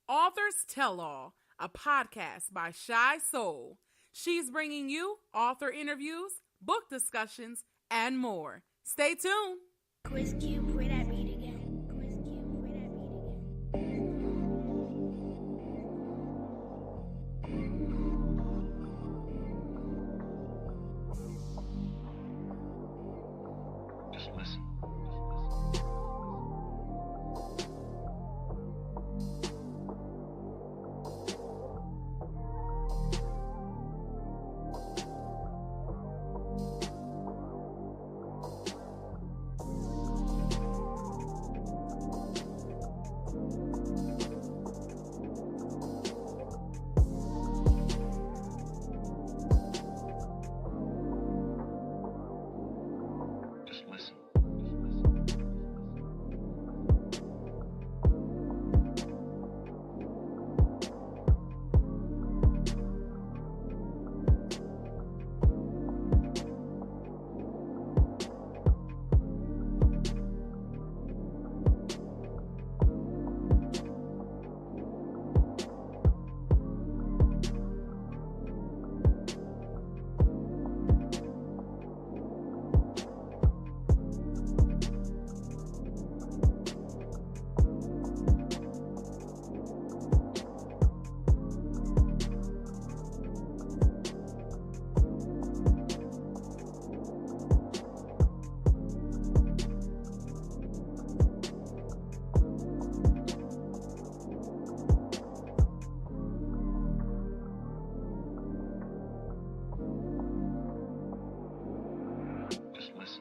Authors Tell All, a podcast by Shy Soul. She's bringing you author interviews, book discussions, and more. Stay tuned. Quiz Cube, play that beat again. Quiz Cube, play that beat again. Just listen. Just listen. Just listen.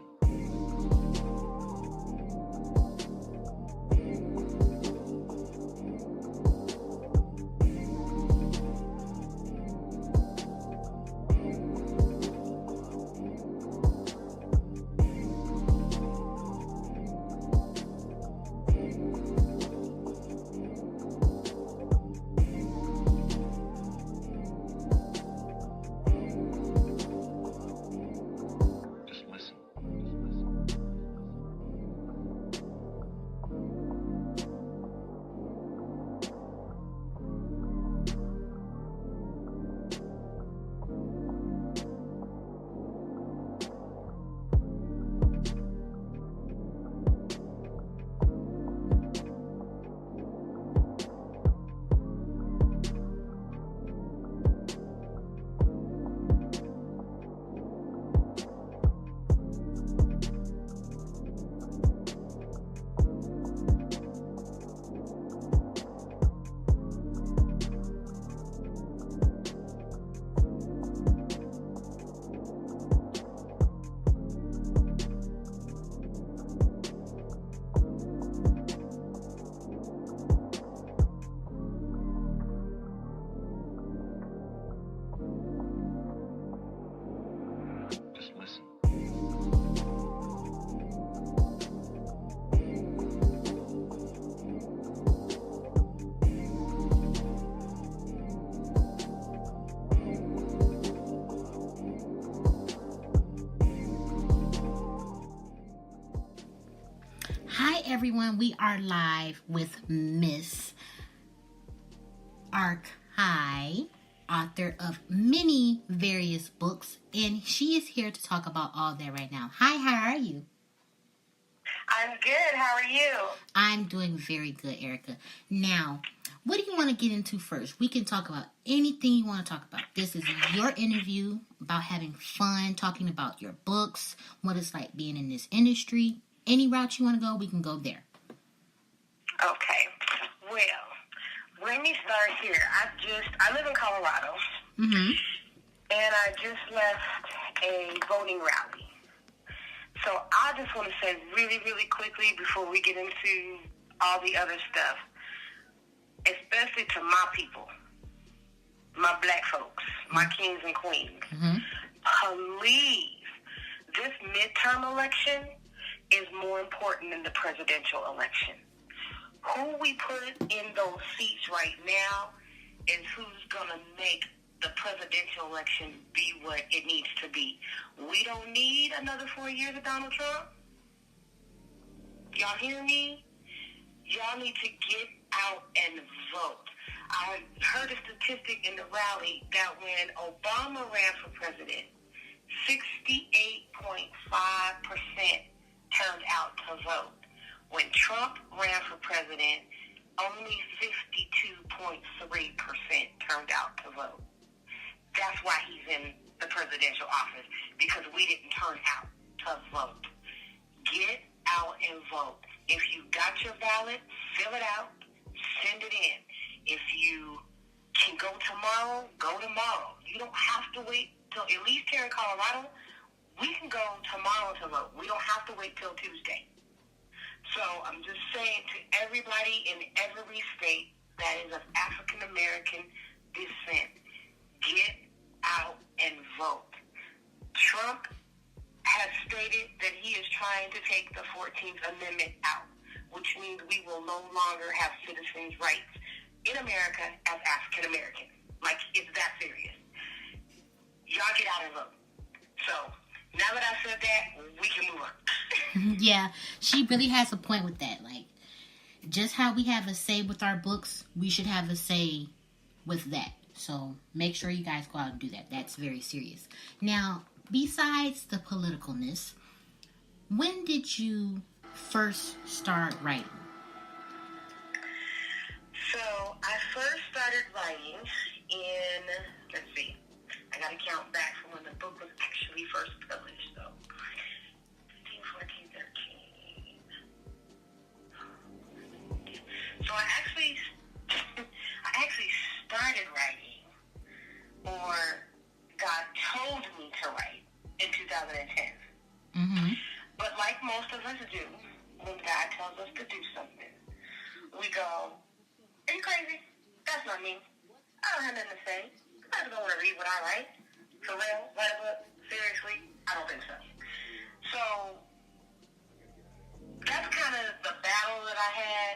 Just listen. Just listen. Hi everyone, we are live with Miss AriQui, author of many various books, and she is here to talk about all that right now. Hi, how are you? I'm good. How are you? I'm doing very good, Erica. Now, what do you want to get into first? We can talk about anything you want to talk about. This is your interview about having fun, talking about your books, what it's like being in this industry. Any route you want to go, we can go there. Okay. Well, let me start here. I live in Colorado, Mm-hmm. and I just left a voting rally. So I just want to say really, really quickly before we get into all the other stuff, especially to my people, my black folks, my kings and queens, please, this midterm election is more important than the presidential election. Who we put in those seats right now is who's going to make the presidential election be what it needs to be. We don't need another 4 years of Donald Trump. Y'all hear me? Y'all need to get out and vote. I heard a statistic in the rally that when Obama ran for president, 68.5% turned out to vote. When Trump ran for president, only 52.3% turned out to vote. That's why he's in the presidential office, because we didn't turn out to vote. Get out and vote. If you got your ballot, fill it out, send it in. If you can go tomorrow, go tomorrow. You don't have to wait till, at least here in Colorado, we can go tomorrow to vote. We don't have to wait till Tuesday. So I'm just saying to everybody in every state that is of African American descent, get out and vote. Trump has stated that he is trying to take the 14th Amendment out, which means we will no longer have citizens' rights in America as African Americans. Like, it's that serious. Y'all get out and vote. So, now that I said that, we can move on. Yeah, she really has a point with that. Like, just how we have a say with our books, we should have a say with that. So, make sure you guys go out and do that. That's very serious. Now, besides the politicalness, when did you first start writing? So, I first started writing in, let's see, I got to count back from when the book was actually first published, though. 15, 14, 13. So, I actually started writing, or God told me to write, in 2010. Mm-hmm. But like most of us do, when God tells us to do something, we go, are you crazy? That's not me. I don't have nothing to say. Nobody's going to want to read what I write. For real? Write a book? Seriously? I don't think so. So, that's kind of the battle that I had,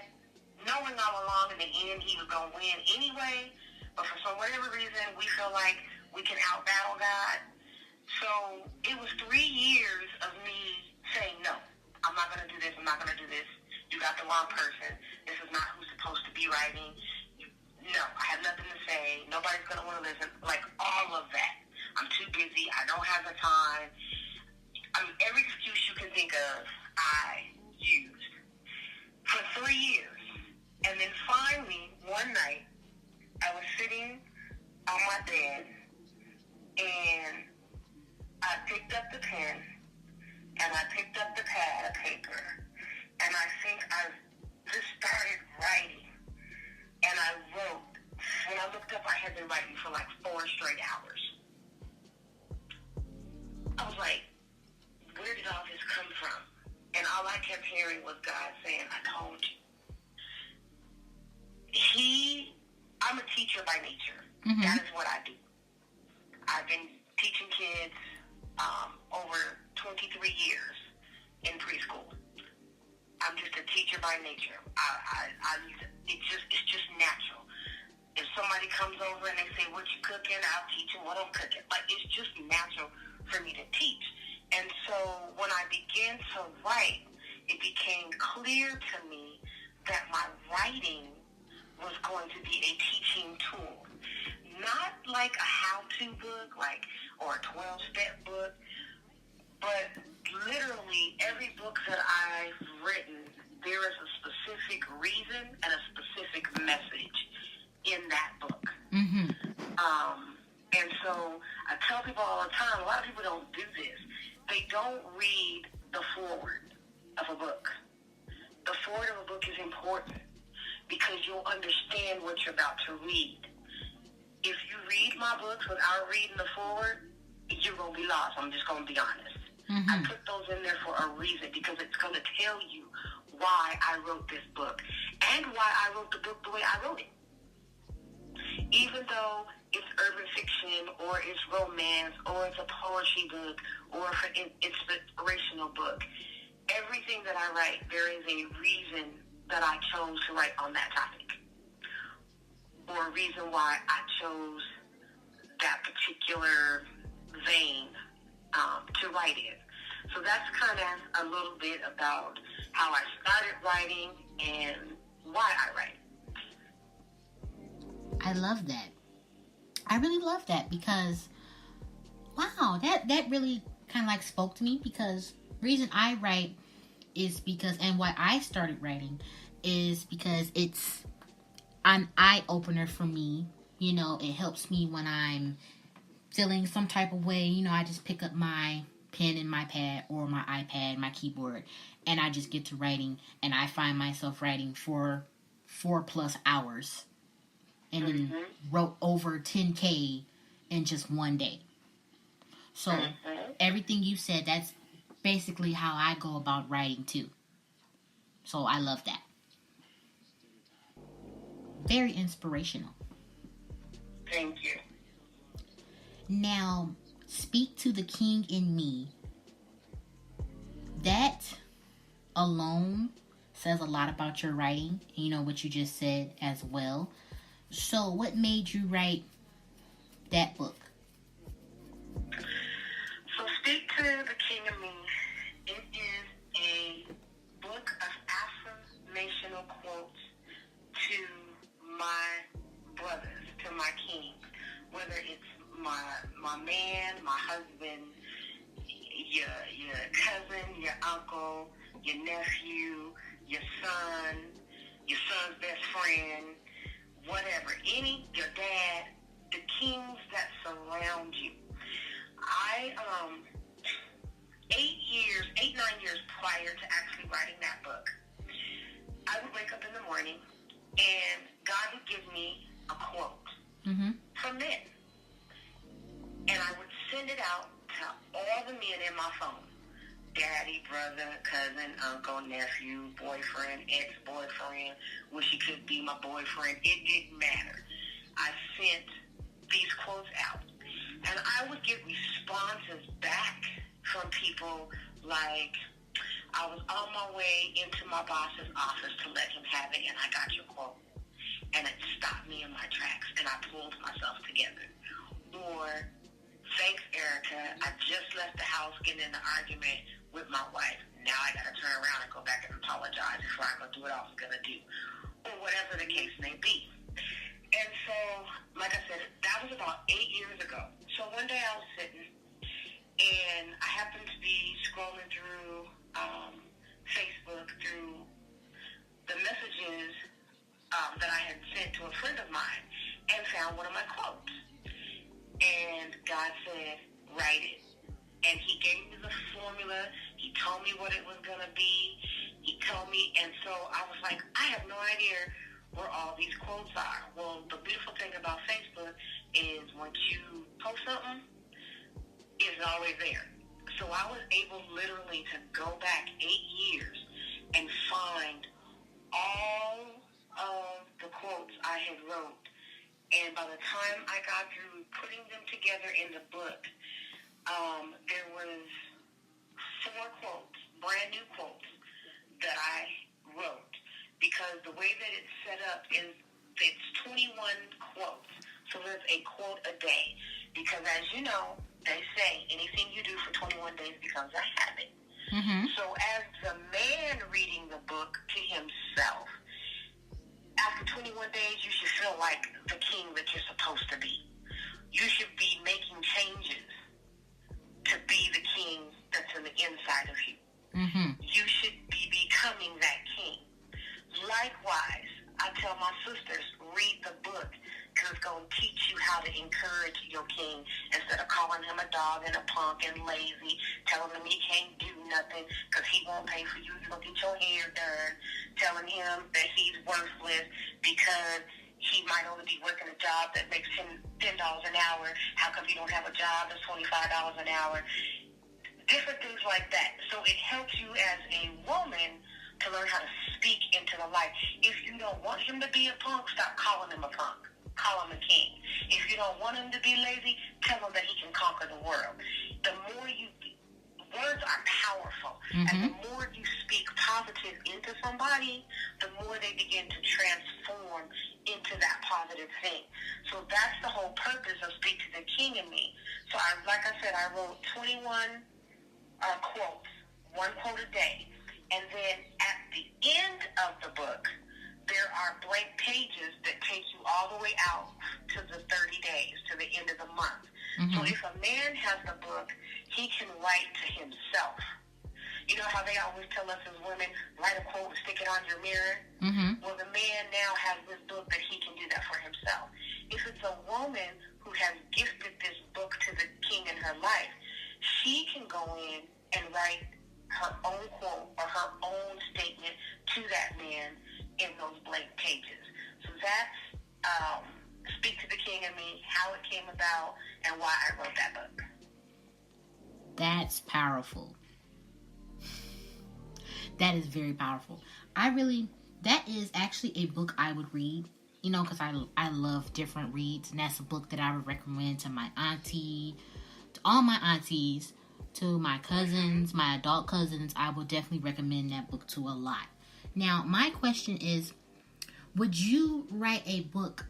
knowing all along in the end he was going to win anyway, but for some whatever reason, we feel like we can out-battle God. So, it was 3 years of me saying, no, I'm not going to do this, I'm not going to do this. You got the wrong person. This is not who's supposed to be writing. No, I have nothing to say. Nobody's going to want to listen. Like, all of that. I'm too busy. I don't have the time. I mean, every excuse you can think of, I used. For 3 years. And then finally, one night, I was sitting on my bed, and I picked up the pen, and I picked up the pad of paper, and I think I just started writing. And I wrote. When I looked up, I had been writing for like 4 straight hours. I was like, where did all this come from? And all I kept hearing was God saying, I told you. I'm a teacher by nature. Mm-hmm. That is what I do. I've been teaching kids over 23 years in preschool. I'm just a teacher by nature. It's just natural. If somebody comes over and they say, what you cooking? I'll teach them what I'm cooking. Like, it's just natural for me to teach. And so when I began to write, it became clear to me that my writing was going to be a teaching tool. Not like a how-to book, or a 12-step book, but literally every book that I've written, there is a specific reason and a specific message in that book. Mm-hmm. And so I tell people all the time, a lot of people don't do this. They don't read the foreword of a book. The foreword of a book is important because you'll understand what you're about to read. If you read my books without reading the foreword, you're going to be lost. I'm just going to be honest. Mm-hmm. I put those in there for a reason because it's going to tell you why I wrote this book and why I wrote the book the way I wrote it. Even though it's urban fiction or it's romance or it's a poetry book or it's an inspirational book, everything that I write, there is a reason that I chose to write on that topic or a reason why I chose that particular vein to write in. So that's kind of a little bit about how I started writing and why I write. I love that. I really love that because, wow, that really kind of like spoke to me, because the reason I write is because, and why I started writing is because it's an eye-opener for me. You know, it helps me when I'm feeling some type of way. You know, I just pick up my pen and my pad or my iPad, my keyboard, and I just get to writing, and I find myself writing for 4+ hours, and then wrote over 10K in just one day. So everything you said, that's basically how I go about writing too. So I love that. Very inspirational. Thank you. Now, speak to the king in me. That alone says a lot about your writing. You know, what you just said as well. So what made you write that book? So Speak to the King in Me. It is a book of affirmational quotes to my brothers, to my kings, whether it's my man, my husband, your cousin, your uncle, your nephew, your son's best friend, whatever, your dad, the kings that surround you. I 9 years prior to actually writing that book, I would wake up in the morning and God would give me a quote from men. And I would send it out to all the men in my phone. Daddy, brother, cousin, uncle, nephew, boyfriend, ex-boyfriend, wish he could be my boyfriend. It didn't matter. I sent these quotes out. And I would get responses back from people like, I was on my way into my boss's office to let him have it, and I got your quote. And it stopped me in my tracks, and I pulled myself together. Or, thanks, Erica, I just left the house getting in an argument with my wife. Now I got to turn around and go back and apologize before I go do what I was going to do. Or whatever the case may be. And so, like I said, that was about 8 years ago. So one day I was sitting, and I happened to be scrolling through Facebook, through the messages that I had sent to a friend of mine, and found one of my quotes. And God said, write it. And he gave me the formula. He told me what it was going to be. He told me, and so I was like, I have no idea where all these quotes are. Well, the beautiful thing about Facebook is once you post something, it's always there. So I was able literally to go back 8 years and find all of the quotes I had wrote. And by the time I got through putting them together in the book, there was 4 quotes, brand new quotes, that I wrote. Because the way that it's set up is it's 21 quotes. So there's a quote a day. Because as you know, they say anything you do for 21 days becomes a habit. So as the man reading the book to himself, after 21 days, you should feel like the king that you're supposed to be. You should be making changes to be the king that's in the inside of you. You should be becoming that king. Likewise, I tell my sisters, read the book, because it's going to teach you how to encourage your king instead of calling him a dog and a punk and lazy, telling him he can't do nothing because he won't pay for you to go get your hair done, telling him that he's worthless because he might only be working a job that makes him $10 an hour. How come you don't have a job that's $25 an hour? Different things like that. So it helps you as a woman to learn how to speak into the light. If you don't want him to be a punk, stop calling him a punk. Call him a king. If you don't want him to be lazy, tell him that he can conquer the world. The more words are powerful. And the more you speak positive into somebody, the more they begin to transform into that positive thing. So that's the whole purpose of Speak to the King in Me. So like I said, I wrote 21 quotes, 1 quote a day. And then at the end of the book, there are blank pages that take you all the way out to the 30 days, to the end of the month. So if a man has the book, he can write to himself. You know how they always tell us as women, write a quote and stick it on your mirror? Well, the man now has this book that he can do that for himself. If it's a woman who has gifted this book to the king in her life, she can go in and write her own quote or her own statement to that man in those blank pages. So that's Speak to the King and Me, how it came about, and why I wrote that book. That's powerful. That is very powerful. That is actually a book I would read, you know, because I love different reads. And that's a book that I would recommend to my auntie, to all my aunties, to my cousins, my adult cousins. I will definitely recommend that book to a lot. Now, my question is, would you write a book,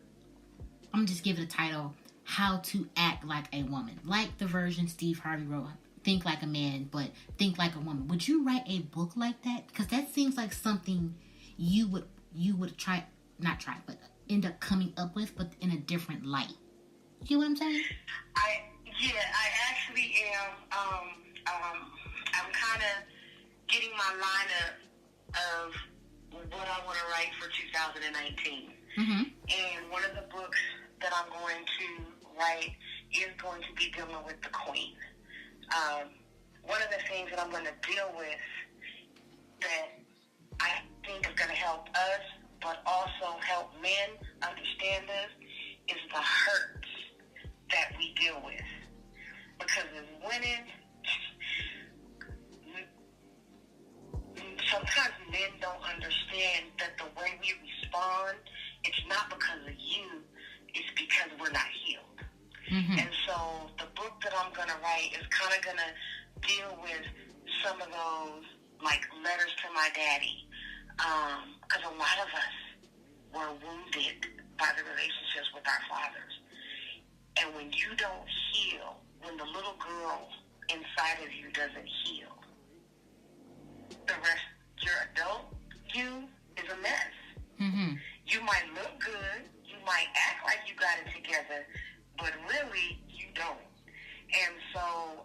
I'm just give it a title, How to Act Like a Woman, like the version Steve Harvey wrote, Think Like a Man, but Think Like a Woman. Would you write a book like that? Because that seems like something you would but end up coming up with, but in a different light. You know what I'm saying? I actually am. I'm kind of getting my lineup of what I want to write for 2019. And one of the books that I'm going to write is going to be dealing with the Queen. One of the things that I'm going to deal with that I think is going to help us, but also help men understand this, is the hurts that we deal with. Because as women, sometimes men don't understand that the way we respond, it's not because of you, it's because we're not healed. And so the book that I'm going to write is kind of going to deal with some of those, like, letters to my daddy. Because a lot of us were wounded by the relationships with our fathers. And when you don't heal, when the little girl inside of you doesn't heal, the rest, your adult you is a mess. You might look good, you might act like you got it together, but really you don't. And so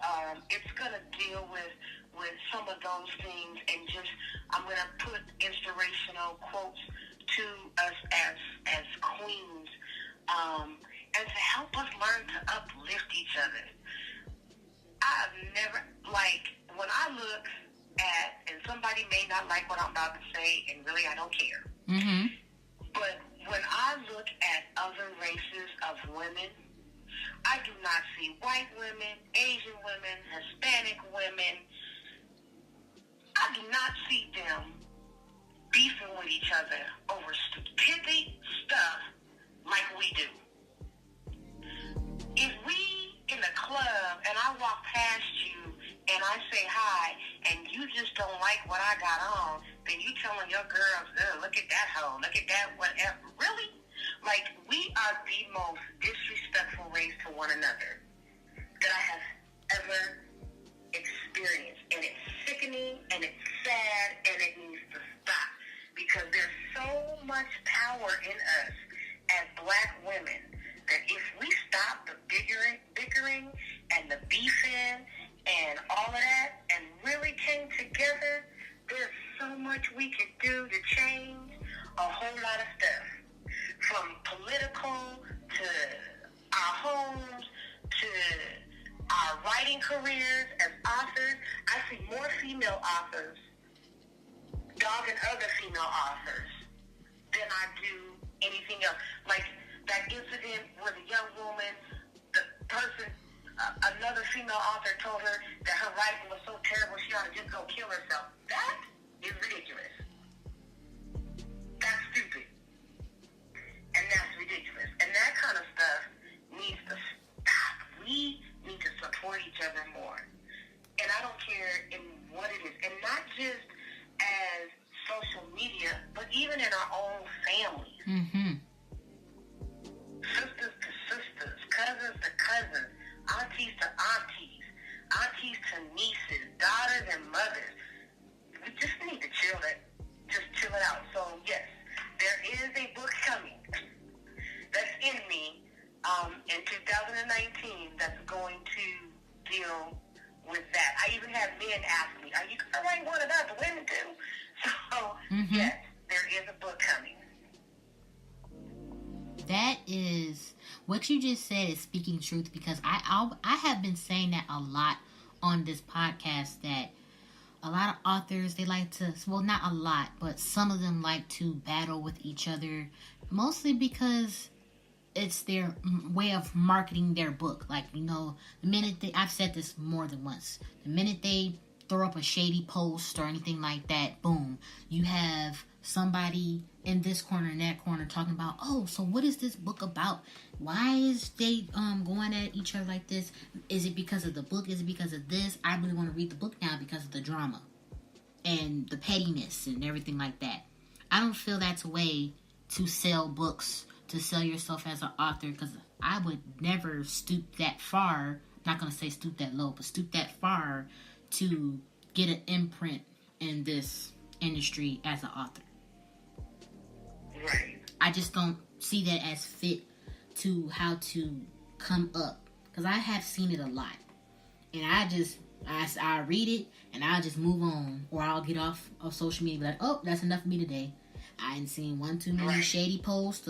it's going to deal with some of those things, and just I'm going to put inspirational quotes to us as queens, and to help us learn to uplift each other. I've never, like, when I look at, and somebody may not like what I'm about to say, and really I don't care, but when I look at other races of women, I do not see white women, Asian women, Hispanic women. I do not see them beefing with each other over stupid stuff like we do. If we in a club and I walk past you and I say hi and you just don't like what I got on, then you telling your girls, look at that hoe, look at that whatever. Really? Like, we are the most disrespectful race to one another that I have ever experienced. And it's sickening, and it's sad, and it needs to stop. Because there's so much power in us as black women that if we stop the bickering and the beefing and all of that and really came together, there's so much we could do to change a whole lot of stuff. From political to our homes to our writing careers as authors. I see more female authors dogging other female authors than I do anything else. Like that incident where the young woman, the person, another female author told her that her writing was so terrible she ought to just go kill herself. That is ridiculous. That's stupid. And that's ridiculous. And that kind of stuff needs to stop. We need to support each other more. And I don't care in what it is. And not just as social media, but even in our own families. Sisters to sisters, cousins to cousins, aunties to aunties, aunties to nieces, daughters and mothers. in 2019 that's going to deal with that. I even have men ask me, are you going to write one about the women too? So, yes, there is a book coming. That is, what you just said is speaking truth, because I have been saying that a lot on this podcast, that a lot of authors, they like to, well, not a lot, but some of them like to battle with each other, mostly because it's their way of marketing their book. Like, you know, the minute I've said this more than once, the minute they throw up a shady post or anything like that, boom, you have somebody in this corner and that corner talking about, oh, so what is this book about? Why is they going at each other like this? Is it because of the book? Is it because of this? I really want to read the book now because of the drama and the pettiness and everything like that. I don't feel that's a way to sell books, to sell yourself as an author, because I would never stoop that far, not going to say stoop that low, but stoop that far to get an imprint in this industry as an author. Right. I just don't see that as fit to how to come up, because I have seen it a lot, and I read it and I'll just move on, or I'll get off of social media and be like, oh, that's enough for me today. I ain't seen one too many shady posts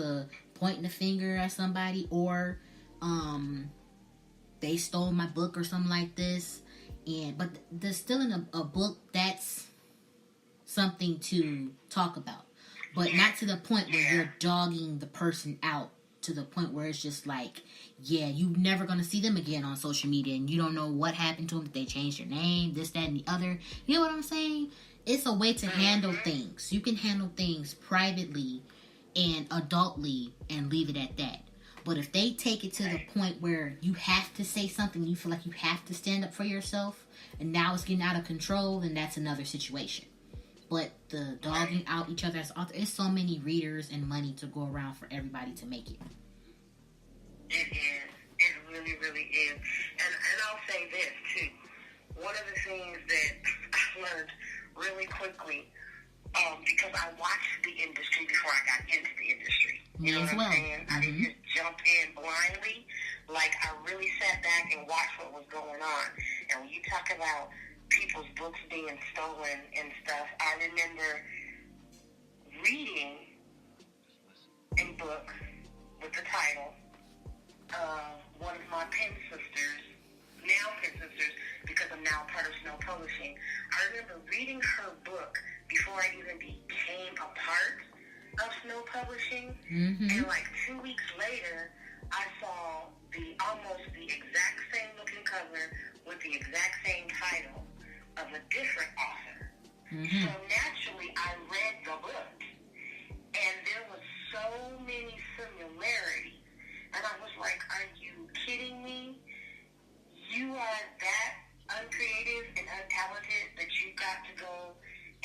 pointing the finger at somebody, or they stole my book or something like this. But there's still in a book, that's something to talk about, but not to the point where you're dogging the person out, to the point where it's just like, yeah, you're never going to see them again on social media, and you don't know what happened to them, if they changed their name, this, that, and the other. You know what I'm saying? It's a way to handle things. You can handle things privately and adultly and leave it at that. But if they take it to the point where you have to say something, you feel like you have to stand up for yourself, and now it's getting out of control, then that's another situation. But the dogging out each other as authors, it's so many readers and money to go around for everybody to make it. It is. It really, really is. And I'll say this, too. One of the things that I learned really quickly, because I watched the industry before I got into the industry. You know what I'm saying? I didn't just jump in blindly. Like, I really sat back and watched what was going on. And when you talk about people's books being stolen and stuff, I remember reading a book with the title, one of my pen sisters, because I'm now part of Snow Publishing. I remember reading her book before I even became a part of Snow Publishing, and like 2 weeks later, I saw almost the exact same looking cover with the exact same title of a different author. So naturally, I read the book, and there was so many similarities, and I was like, are you kidding me? You are that uncreative and untalented that you've got to go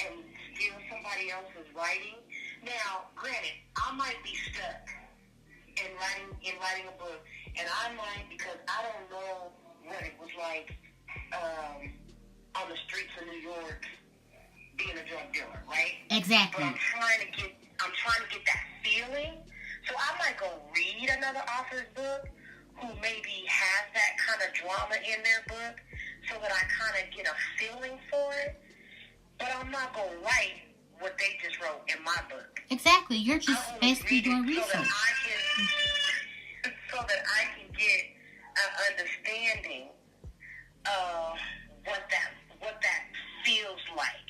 and steal somebody else's writing? Now, granted, I might be stuck in writing a book, and I might, because I don't know what it was like on the streets of New York being a drug dealer, right? Exactly. But I'm trying to get that feeling. So I might go read another author's book who maybe has that kind of drama in their book, so that I kind of get a feeling for it. But I'm not going to write what they just wrote in my book. Exactly. You're just basically doing research. So that I can get an understanding of what that feels like,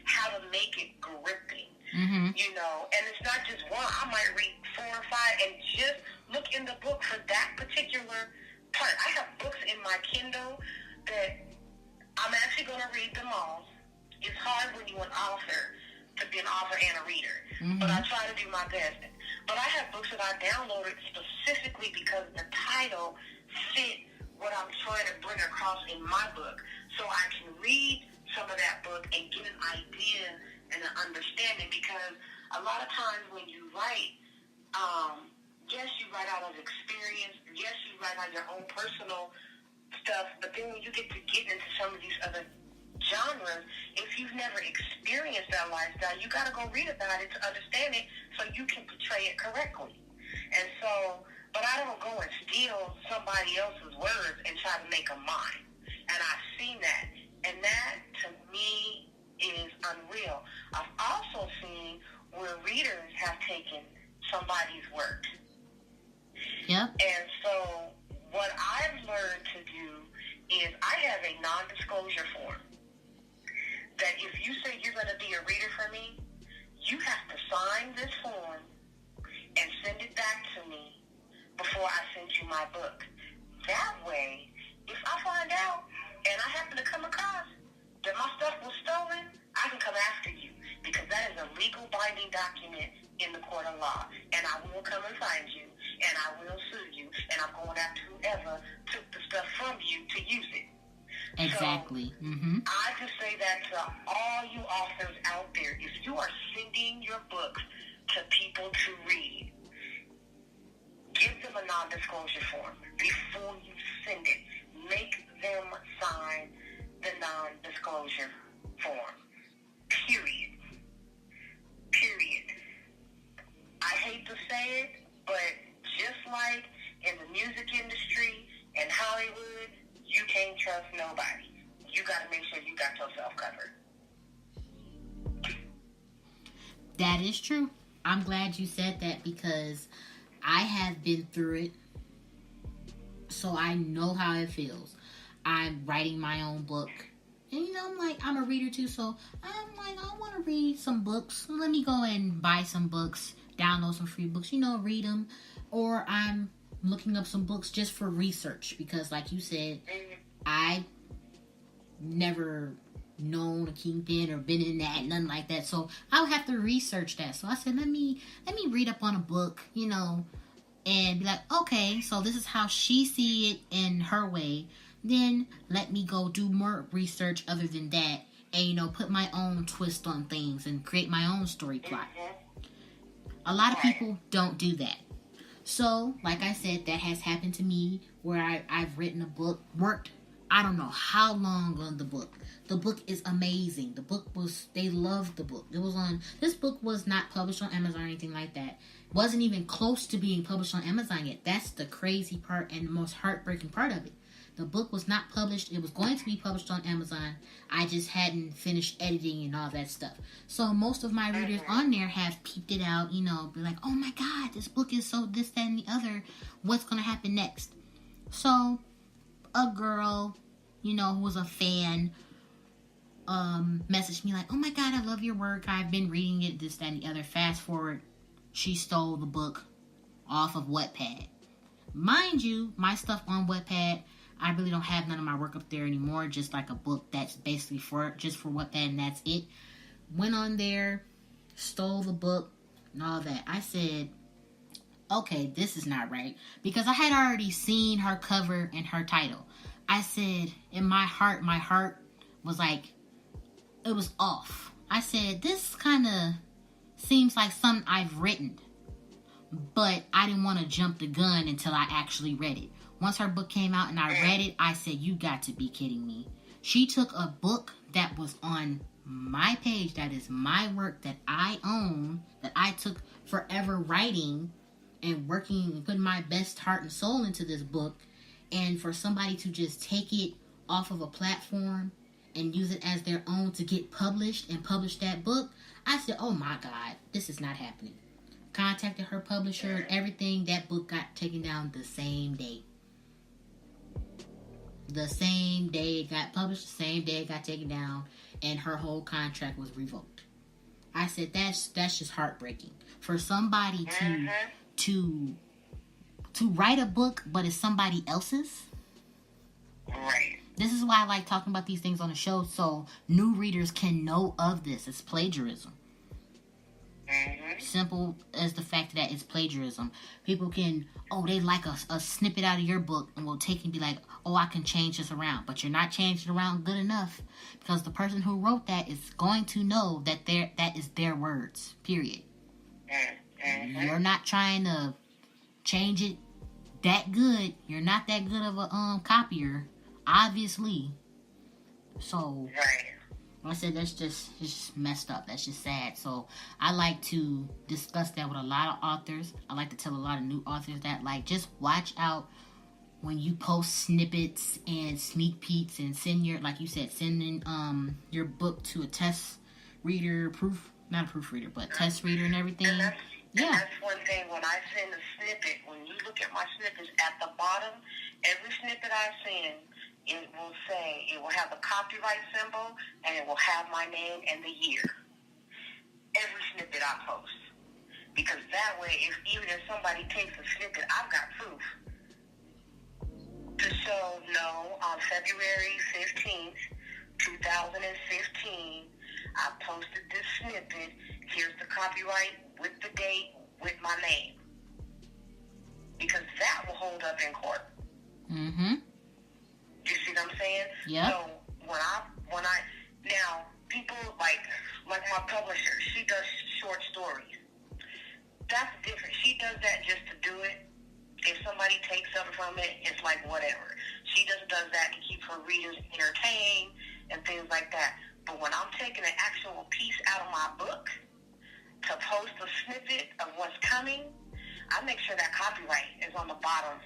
how to make it gripping. You know, and it's not just one. I might read 4 or 5 and just look in the book for that particular part. I have books in my Kindle that I'm actually going to read them all. It's hard when you're an author to be an author and a reader, but I try to do my best. But I have books that I downloaded specifically because the title fit what I'm trying to bring across in my book, so I can read some of that book and get an idea and an understanding. Because a lot of times when you write, yes, you write out of experience, yes, you write out your own personal stuff, but then when you get into some of these other genres, if you've never experienced that lifestyle, you got to go read about it to understand it so you can portray it correctly. And so, but I don't go and steal somebody else's words and try to make them mine. And I've seen that. And that, to me, is unreal. I've also seen where readers have taken somebody's work. Yep. And so what I've learned to do is I have a non-disclosure form that if you say you're going to be a reader for me, you have to sign this form and send it back to me before I send you my book. That way, if I find out and I happen to come across that my stuff was stolen, I can come after you because that is a legal binding document in the court of law. And I will come and find you, and I will sue you, and I'm going after whoever took the stuff from you to use it. Exactly. So, I just say that to all you authors out there. If you are sending your books to people to read, give them a non-disclosure form before you send it. Make them sign the non-disclosure form. Period. I hate to say it, but just like in the music industry and Hollywood, you can't trust nobody. You got to make sure you got yourself covered. That is true. I'm glad you said that because I have been through it. So I know how it feels. I'm writing my own book. And I'm a reader too. So I'm like, I want to read some books. Let me go and buy some books, download some free books, read them. Or I'm looking up some books just for research. Because like you said, I never known a kingpin or been in that, nothing like that. So I'll have to research that. So I said, let me read up on a book, and be like, okay, so this is how she see it in her way. Then let me go do more research other than that and, put my own twist on things and create my own story plot. A lot of people don't do that. So, like I said, that has happened to me where I've written a book, worked, I don't know how long on the book. The book is amazing. They loved the book. This book was not published on Amazon or anything like that. Wasn't even close to being published on Amazon yet. That's the crazy part and the most heartbreaking part of it. The book was not published. It was going to be published on Amazon. I just hadn't finished editing and all that stuff. So most of my readers on there have peeped it out, be like, oh my God, this book is so this, that, and the other. What's going to happen next? So a girl, who was a fan, messaged me like, oh my God, I love your work. I've been reading it, this, that, and the other. Fast forward, she stole the book off of Wattpad. Mind you, my stuff on Wattpad, I really don't have none of my work up there anymore. Just like a book that's basically for Wattpad and that's it. Went on there, stole the book and all that. I said, okay, this is not right. Because I had already seen her cover and her title. I said, in my heart was like, it was off. I said, this kind of seems like something I've written. But I didn't want to jump the gun until I actually read it. Once her book came out and I read it, I said, you got to be kidding me. She took a book that was on my page, that is my work that I own, that I took forever writing and working and putting my best heart and soul into this book, and for somebody to just take it off of a platform and use it as their own to get published and publish that book, I said, oh my God, this is not happening. Contacted her publisher and everything. That book got taken down the same day. The same day it got published, the same day it got taken down, and her whole contract was revoked. I said, that's just heartbreaking. For somebody to write a book, but it's somebody else's. Right. This is why I like talking about these things on the show, so new readers can know of this. It's plagiarism. Simple as the fact that it's plagiarism. People can, they like a snippet out of your book and will take and be like, I can change this around. But you're not changing it around good enough because the person who wrote that is going to know that that is their words, period. You're not trying to change it that good. You're not that good of a copier, obviously. So, I said it's just messed up. That's just sad. So I like to discuss that with a lot of authors. I like to tell a lot of new authors that, like, just watch out when you post snippets and sneak peeks and send your, like you said, sending your book to a test reader, not a proofreader, but test reader and everything. And that's one thing. When I send a snippet, when you look at my snippets at the bottom, every snippet I send, it will have the copyright symbol, and it will have my name and the year. Every snippet I post. Because that way, even if somebody takes a snippet, I've got proof to show, no, on February 15th, 2015, I posted this snippet. Here's the copyright with the date, with my name. Because that will hold up in court. Mm-hmm. You see what I'm saying? Yeah. So when I now people like my publisher, she does short stories. That's different. She does that just to do it. If somebody takes something from it, it's like whatever. She just does that to keep her readers entertained and things like that. But when I'm taking an actual piece out of my book to post a snippet of what's coming, I make sure that copyright is on the bottom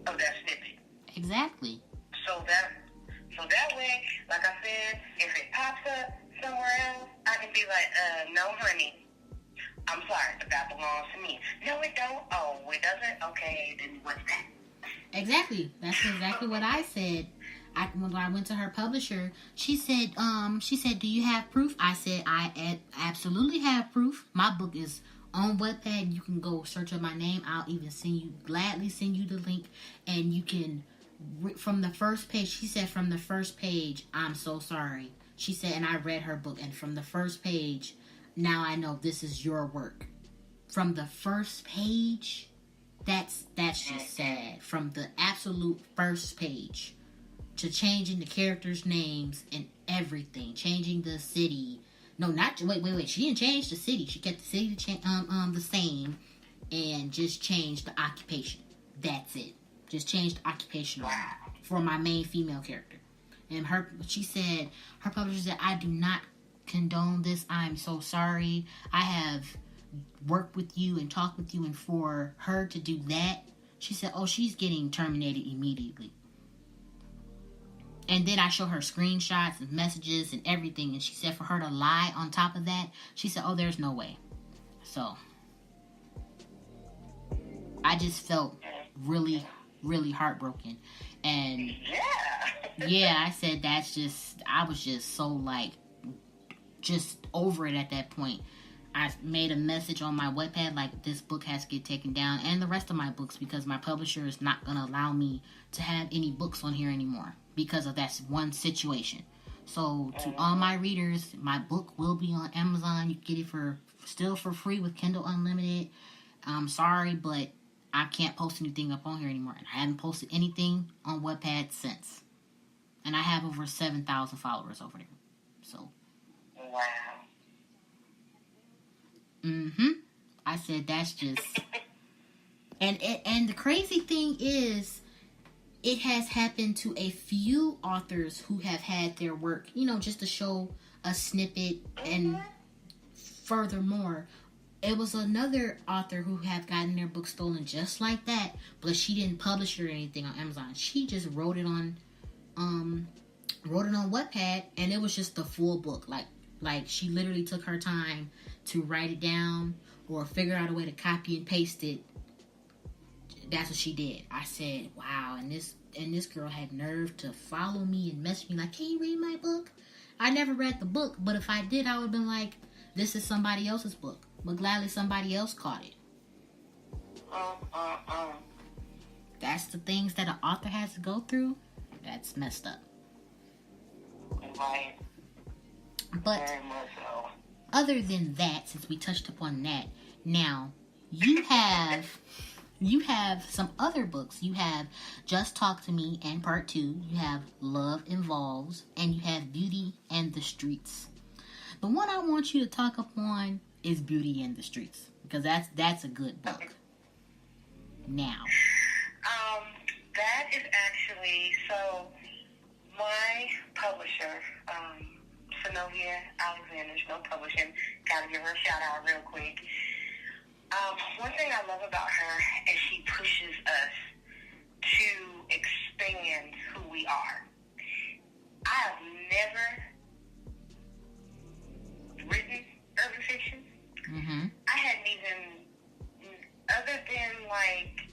of that snippet. Exactly. So that way, like I said, if it pops up somewhere else, I can be like, no, honey. I'm sorry, but that belongs to me. No, it don't. Oh, it doesn't? Okay, then what's that? Exactly. That's exactly what I said. When I went to her publisher, she said, do you have proof? I said, I absolutely have proof. My book is on Wattpad. You can go search up my name. I'll even gladly send you the link. And you can, from the first page, she said, from the first page, I'm so sorry. She said, and I read her book, and from the first page, now I know this is your work. From the first page, that's just sad. From the absolute first page to changing the characters' names and everything, changing the city. No, not wait. She didn't change the city. She kept the city the same, and just changed the occupation. That's it. Just changed the occupation for my main female character. And she said, her publisher said, I do not condone this. I'm so sorry. I have worked with you and talked with you, and for her to do that, she said, oh, she's getting terminated immediately. And then I showed her screenshots and messages and everything, and she said for her to lie on top of that, she said, oh, there's no way. So I just felt really, really heartbroken. And yeah, I said I was just so like just over it at that point. I made a message on my Wattpad like this book has to get taken down, and the rest of my books, because my publisher is not going to allow me to have any books on here anymore because of that one situation. So to all my readers, my book will be on Amazon. You can get it still for free with Kindle Unlimited. I'm sorry, but I can't post anything up on here anymore, and I haven't posted anything on Wattpad since. And I have over 7,000 followers over there. So wow. I said that's just and the crazy thing is it has happened to a few authors who have had their work, just to show a snippet. And furthermore, it was another author who had gotten their book stolen just like that, but she didn't publish it or anything on Amazon. She just wrote it on Wattpad, and it was just the full book. Like she literally took her time to write it down or figure out a way to copy and paste it. That's what she did. I said, wow. And this girl had nerve to follow me and message me like, can you read my book? I never read the book, but if I did, I would have been like, this is somebody else's book. But gladly somebody else caught it. That's the things that an author has to go through. That's messed up. Right. But very much so. Other than that, since we touched upon that, now you have some other books. You have Just Talk to Me and Part 2. You have Love Involves, and you have Beauty and the Streets. The one I want you to talk upon is Beauty and the Streets, because that's a good book. Now, that is actually, so my publisher, Zenobia Alexander, Snow Publishing. Gotta give her a shout out real quick. One thing I love about her is she pushes us to expand who we are. I have never written urban fiction. Mm-hmm. I hadn't even, other than like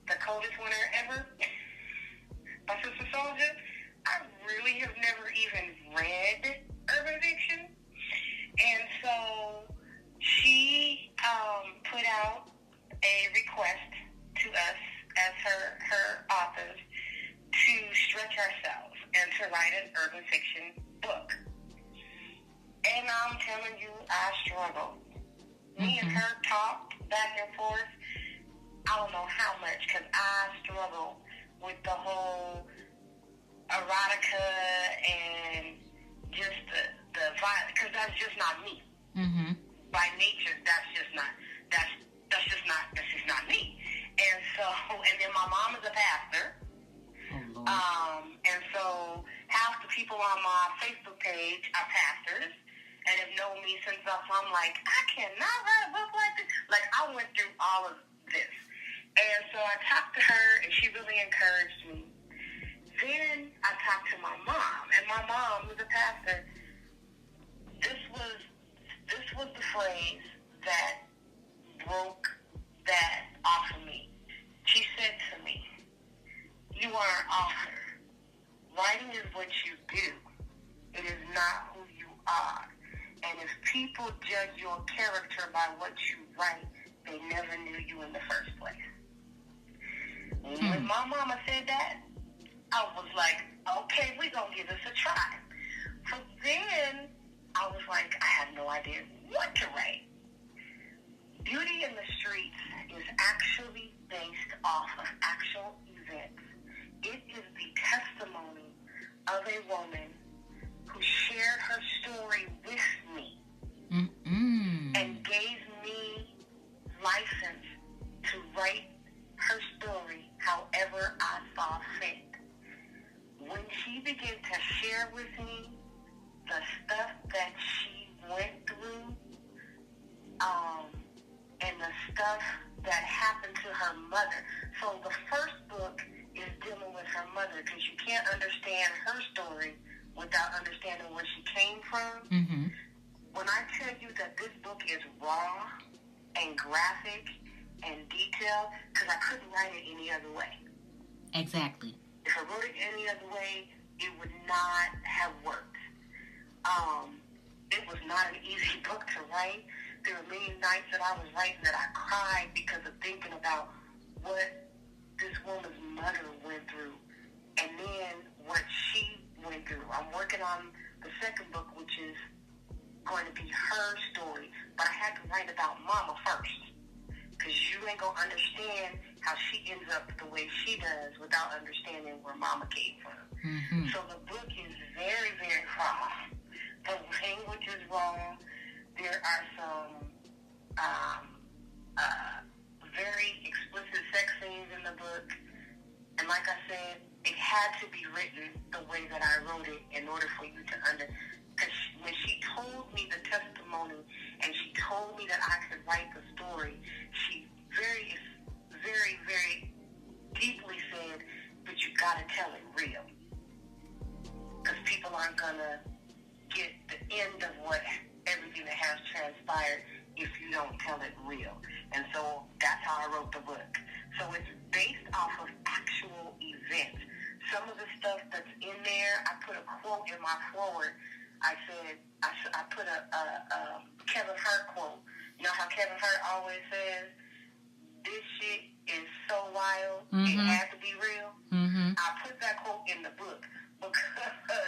The Coldest Winter Ever by Sister Soldier, I really have never even read urban fiction. And so she put out a request to us as her authors to stretch ourselves and to write an urban fiction book. And I'm telling you, I struggled. Me and her talked back and forth. I don't know how much, because I struggle with the whole erotica and just the violence, because that's just not me. Mm-hmm. By nature, that's just not me. And so, and then my mom is a pastor. Oh, Lord. And so half the people on my Facebook page are pastors and have known me since I'm like, I cannot write a book like this. Like, I went through all of this. And so I talked to her, and she really encouraged me. Then I talked to my mom, and my mom was a pastor. This was the phrase that broke that off of me. She said to me, "You are an author. Writing is what you do. It is not who you are. And if people judge your character by what you write, they never knew you in the first place." When my mama said that, I was like, okay, we're going to give this a try. So then I was like, I have no idea what to write. Beauty in the Streets is actually based off of actual events. It is the testimony of a woman who shared her story with me and gave me license to write her story however I saw fit. When she began to share with me the stuff that she went through, and the stuff that happened to her mother. So the first book is dealing with her mother, because you can't understand her story without understanding where she came from. Mm-hmm. When I tell you that this book is raw and graphic and detailed, because I couldn't write it any other way. Exactly. If I wrote it any other way, it would not have worked. It was not an easy book to write. There were many nights that I was writing that I cried because of thinking about what this woman's mother went through and then what she went through. I'm working on the second book, which is going to be her story, but I had to write about Mama first, because you ain't going to understand how she ends up the way she does without understanding where Mama came from. Mm-hmm. So the book is very, very raw. The language is raw. There are some very explicit sex scenes in the book. And like I said, it had to be written the way that I wrote it in order for you to understand. Because when she told me the testimony and she told me that I could write the story, she very, very, very deeply said, but you got to tell it real. Because people aren't going to get the end of everything that has transpired if you don't tell it real. And so that's how I wrote the book. So it's based off of actual events. Some of the stuff that's in there, I put a quote in my foreword. I said, I put a Kevin Hart quote. You know how Kevin Hart always says, "This shit is so wild, it had to be real." Mm-hmm. I put that quote in the book because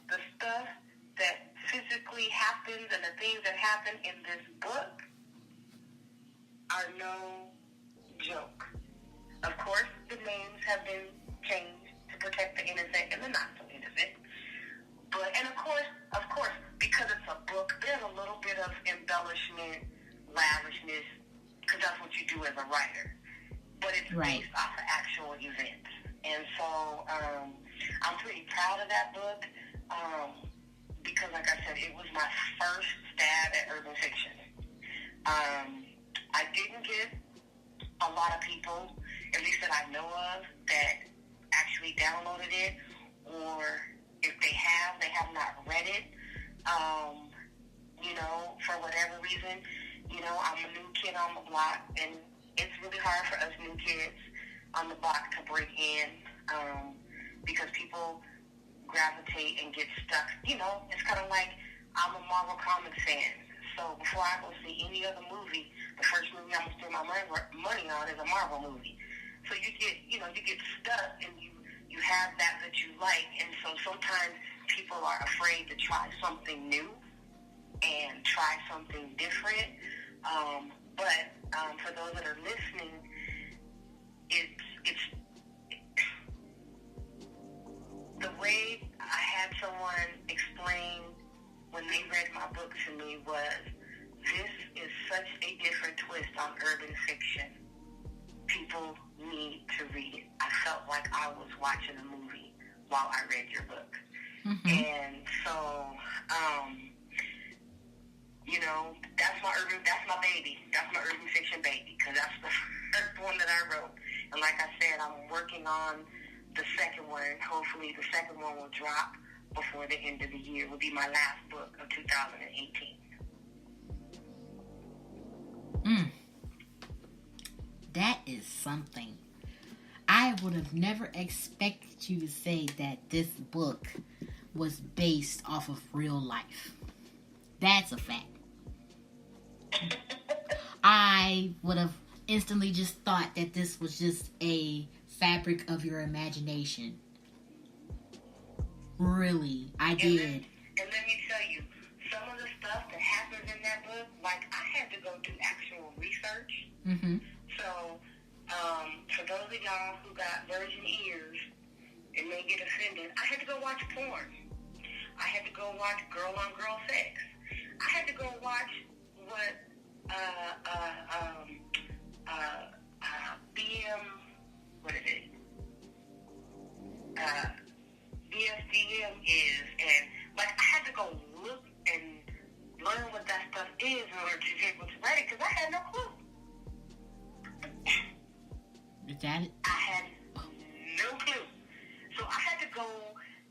the stuff that physically happens and the things that happen in this book are no joke. Of course, the names have been changed to protect the innocent and the not so innocent. But, and of course, because it's a book, there's a little bit of embellishment, lavishness, because that's what you do as a writer. But it's based off of actual events. And so I'm pretty proud of that book. because, like I said, it was my first stab at urban fiction. I didn't get a lot of people, at least that I know of, that actually downloaded it, or if they have not read it, for whatever reason. I'm a new kid on the block, and it's really hard for us new kids on the block to break in, because people gravitate and get stuck. It's kind of like I'm a Marvel Comics fan. So before I go see any other movie, the first movie I'm gonna spend my money on is a Marvel movie. So you get stuck, and you have that you like, and so sometimes people are afraid to try something new and try something different. But for those that are listening, it's the way I had someone explain when they read my book to me was, this is such a different twist on urban fiction. People need to read it. I felt like I was watching a movie while I read your book. Mm-hmm. And so, that's my baby. That's my urban fiction baby, because that's the first one that I wrote. And like I said, I'm working on the second one. Hopefully the second one will drop before the end of the year. It will be my last book of 2018. That is something. I would have never expected you to say that this book was based off of real life. That's a fact. I would have instantly just thought that this was just a fabric of your imagination. Really, I did. And let me tell you, some of the stuff that happens in that book, like, I had to go do actual research. Mm-hmm. So, for those of y'all who got virgin ears and may get offended, I had to go watch porn. I had to go watch girl-on-girl sex. I had to go watch what BSDM is, and like, I had to go look and learn what that stuff is in order to be able to write it, because I had no clue. Is that it? I had no clue. So I had to go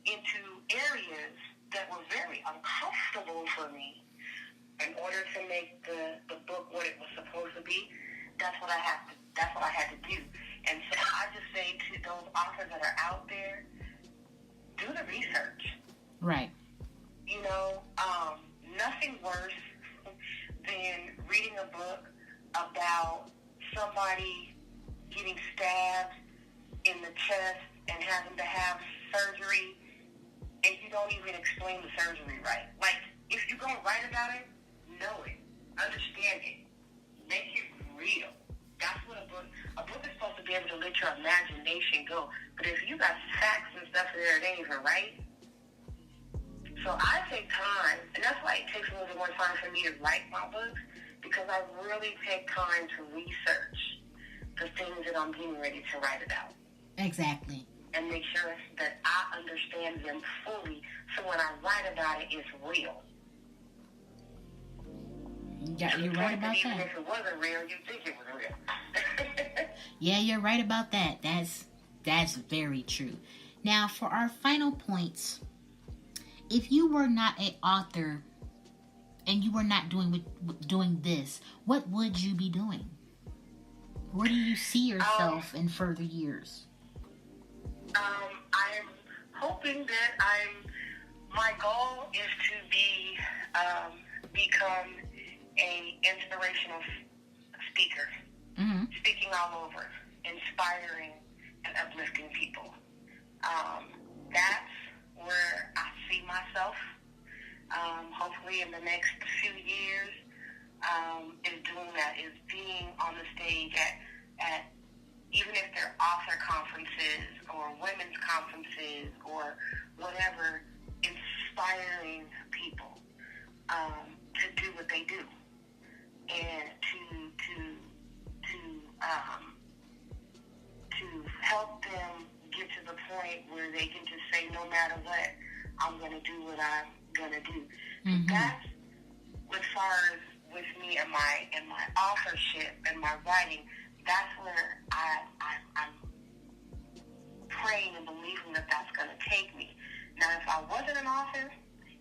into areas that were very uncomfortable for me in order to make the book what it was supposed to be. That's what I had to do. And so I just say to those authors that are out there, do the research. Right. Nothing worse than reading a book about somebody getting stabbed in the chest and having to have surgery, and you don't even explain the surgery right. Like, if you're going to write about it, know it, understand it, make it real. That's what a book is supposed to be able to let your imagination go. But if you got facts and stuff there, it ain't even right. So I take time, and that's why it takes a little bit more time for me to write my books, because I really take time to research the things that I'm getting ready to write about. Exactly. And make sure that I understand them fully, so when I write about it, it's real. Yeah, you're right about even that. If it wasn't real, you think it was real. Yeah, you're right about that. That's very true. Now, for our final points, if you were not an author and you were not doing this, what would you be doing? Where do you see yourself in further years? I'm hoping that my goal is to become a inspirational speaker, mm-hmm. speaking all over, inspiring and uplifting people. That's where I see myself. Hopefully in the next few years, is doing that, is being on the stage at even if they're author conferences or women's conferences or whatever, inspiring people to do what they do, and to help them get to the point where they can just say, no matter what, I'm going to do what I'm gonna do. So that's as far as with me and my authorship and my writing. That's where I'm praying and believing that that's gonna take me. Now, if I wasn't an author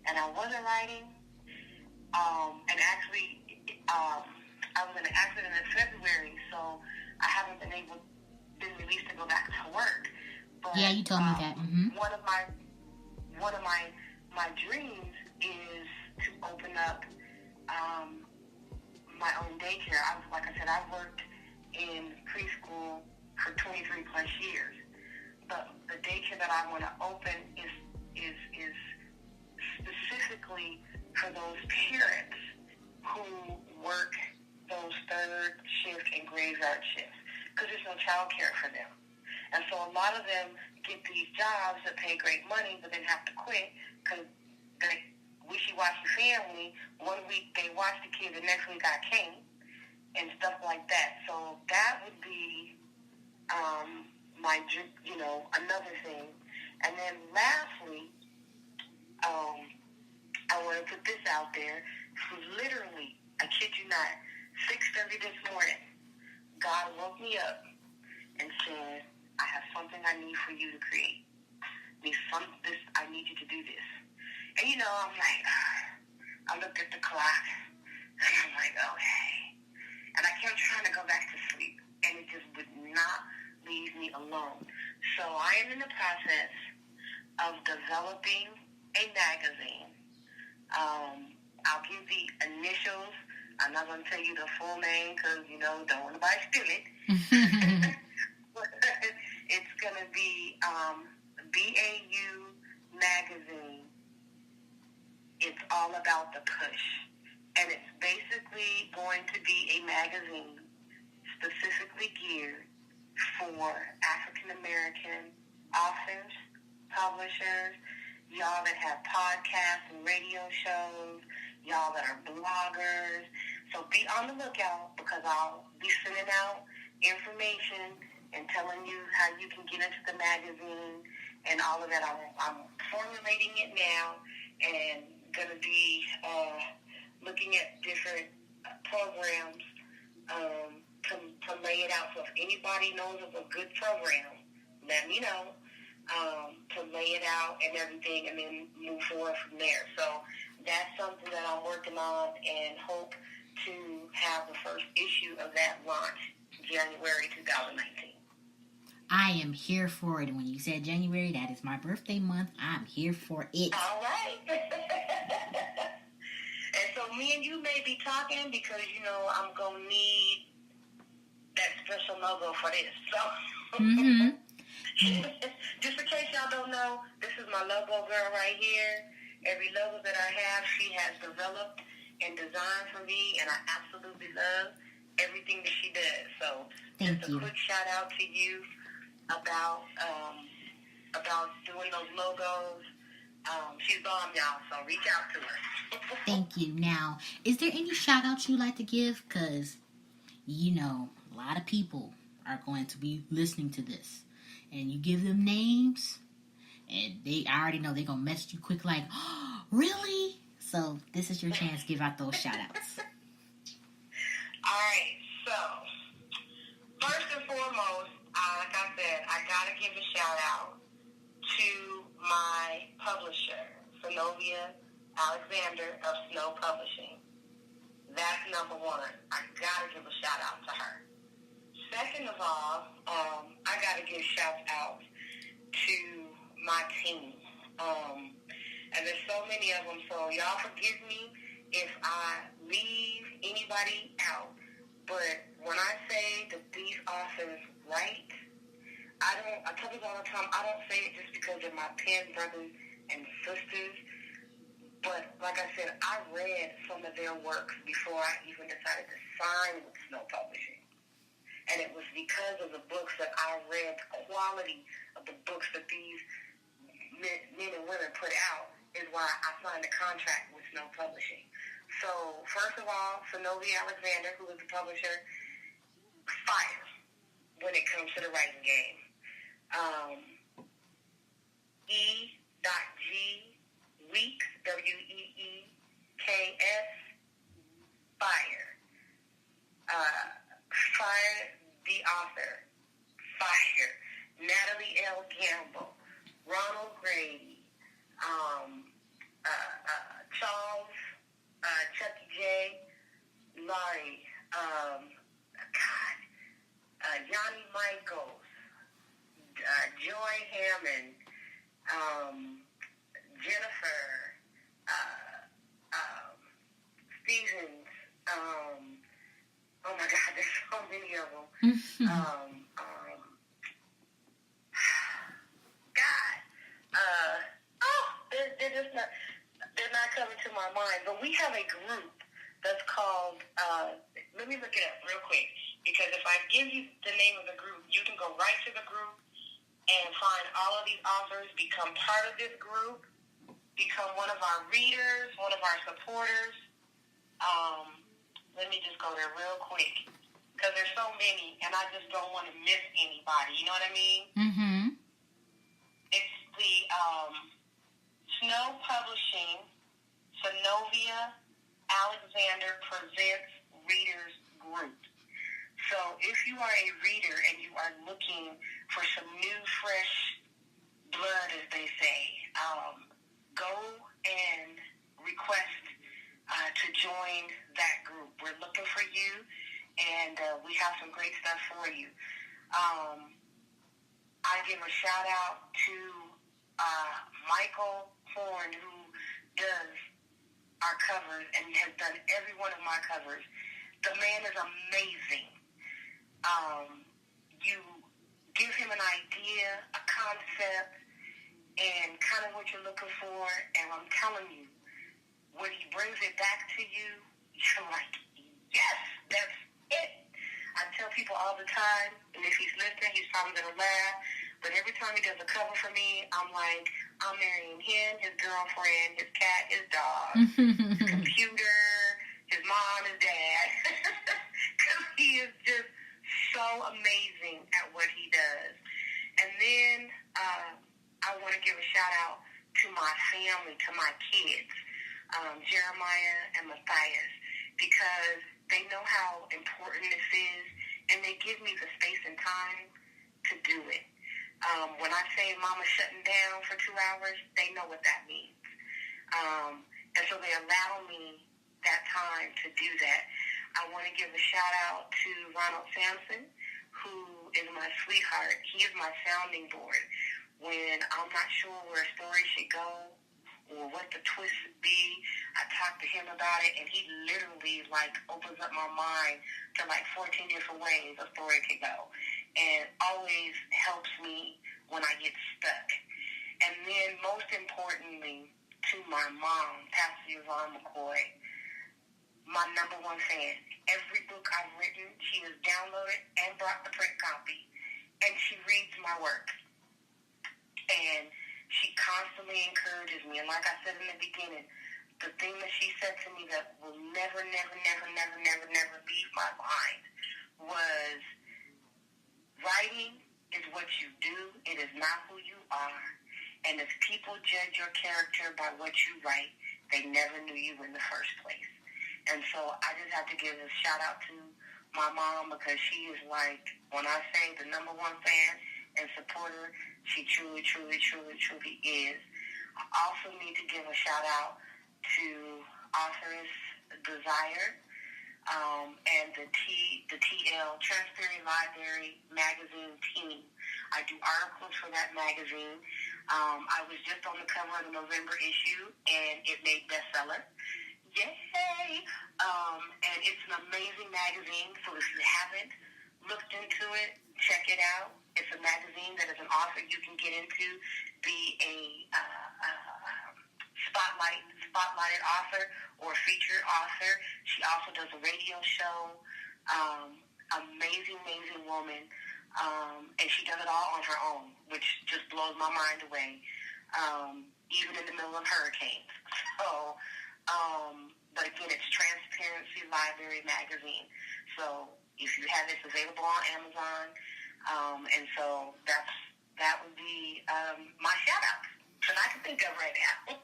and I wasn't writing, and actually, I was in an accident in February, so I haven't been released to go back to work. But, yeah, you told me that. One of my dreams is to open up my own daycare. Like I said, I've worked in preschool for 23 plus years. But the daycare that I want to open is specifically for those parents who work those third shift and graveyard shifts, because there's no child care for them. And so a lot of them get these jobs that pay great money, but then have to quit because they wishy-washy family. 1 week they watch the kids, the next week I can't, and stuff like that. So that would be another thing. And then lastly, I want to put this out there. Literally, I kid you not, 6:30 this morning, God woke me up and said, I have something I need for you to create. I need you to do this. And I'm like, I looked at the clock, and I'm like, okay. And I kept trying to go back to sleep, and it just would not leave me alone. So I am in the process of developing a magazine. I'll give the initials. I'm not going to tell you the full name because, don't want nobody steal it. It's going to be BAU Magazine. It's all about the push. And it's basically going to be a magazine specifically geared for African-American authors, publishers, y'all that have podcasts and radio shows, y'all that are bloggers. So be on the lookout because I'll be sending out information and telling you how you can get into the magazine and all of that. I'm formulating it now and going to be looking at different programs to lay it out. So if anybody knows of a good program, let me know. To lay it out and everything, and then move forward from there. So that's something that I'm working on and hope to have the first issue of that launch January 2019. I am here for it. And when you said January, that is my birthday month. I'm here for it. All right. And so me and you may be talking because, I'm going to need that special logo for this. So just in case y'all don't know, this is my logo girl right here. Every logo that I have, she has developed and designed for me, and I absolutely love everything that she does. So just a quick shout out to you about doing those logos. She's bomb, y'all, so reach out to her. Thank you. Now, is there any shout outs you'd like to give? Because, a lot of people are going to be listening to this. And you give them names, and I already know they're going to message you quick like, oh, really? So this is your chance to give out those shout-outs. All right. So, first and foremost, like I said, I got to give a shout-out to my publisher, Zenobia Alexander of Snow Publishing. That's number one. I got to give a shout-out to her. Second of all, I got to give shout-out to my team. And there's so many of them, so y'all forgive me if I leave anybody out. But when I say that these authors write, I tell people all the time, I don't say it just because they're my pen brothers and sisters. But like I said, I read some of their works before I even decided to sign with Snow Publishing. And it was because of the books that I read, the quality of the books that these men and women put out is why I signed a contract with Snow Publishing. So, first of all, Zenobia Alexander, who is the publisher, fire when it comes to the writing game. E.G. Weeks, Weeks, Fire. Fire the author. Fire. Natalie L. Gamble. Ronald Grady. Charles. Chucky J. Laurie. Yanni Michaels. Joy Hammond. Jennifer. Stevens. Oh my God, there's so many of them. God. They're just not, they're not coming to my mind. But we have a group that's called, let me look it up real quick. Because if I give you the name of the group, you can go right to the group and find all of these authors, become part of this group, become one of our readers, one of our supporters. Let me just go there real quick. Because there's so many, and I just don't want to miss anybody. You know what I mean? Mm-hmm. It's the Snow Publishing, Synovia Alexander Presents Readers Group. So if you are a reader and you are looking for some new, fresh blood, as they say, go and request to join that group. We're looking for you, and we have some great stuff for you. I give a shout out to Michael Horn, who does our covers and has done every one of my covers. The man is amazing. You give him an idea, a concept, and kind of what you're looking for, and I'm telling you, when he brings it back to you, you're like, yes, that's it. I tell people all the time, and if he's listening, he's probably going to laugh, but every time he does a cover for me, I'm like, I'm marrying him, his girlfriend, his cat, his dog, his computer, his mom, his dad, because he is just so amazing at what he does. And then I want to give a shout out to my family, to my kids, Jeremiah and Matthias, because they know how important this is, and they give me the space and time to do it. When I say Mama's shutting down for 2 hours, they know what that means. And so they allow me that time to do that. I want to give a shout out to Ronald Sampson, who is my sweetheart. He is my sounding board. When I'm not sure where a story should go or what the twist should be, I talk to him about it, and he literally, opens up my mind to, 14 different ways a story could go, and always helps me when I get stuck. And then, most importantly, to my mom, Pastor Yvonne McCoy, my number one fan. Every book I've written, she has downloaded and brought the print copy, and she reads my work. And she constantly encourages me. And like I said in the beginning, the thing that she said to me that will never leave my mind was, writing is what you do. It is not who you are. And if people judge your character by what you write, they never knew you in the first place. And so I just have to give a shout out to my mom, because she is when I say the number one fan and supporter, she truly is. I also need to give a shout out to Authoress Desire, and the TL, Transparent Library Magazine team. I do articles for that magazine. I was just on the cover of the November issue, and it made bestseller. Yay! And it's an amazing magazine, so if you haven't looked into it, check it out. It's a magazine that as an author you can get into, be a spotlighted author or featured author. She also does a radio show. Amazing woman. And she does it all on her own, which just blows my mind away, even in the middle of hurricanes. So, but again, it's Transparency Library Magazine. So if you have it, it's available on Amazon. And so that would be my shout out that I can think of right now.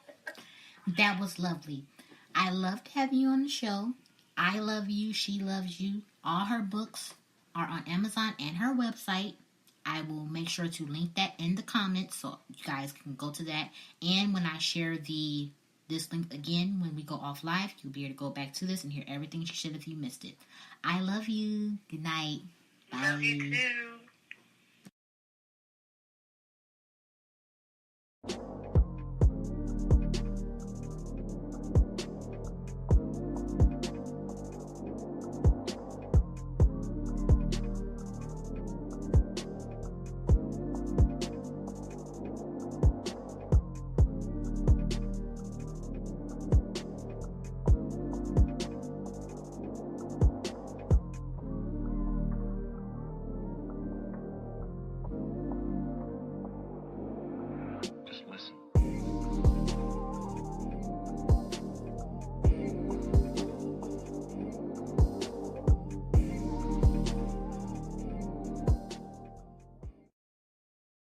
That was lovely. I loved having you on the show. I Love You, She Loves You. All her books are on Amazon and her website. I will make sure to link that in the comments so you guys can go to that. And when I share this link again, when we go off live, you'll be able to go back to this and hear everything she said if you missed it. I love you. Good night. Bye. Love you too.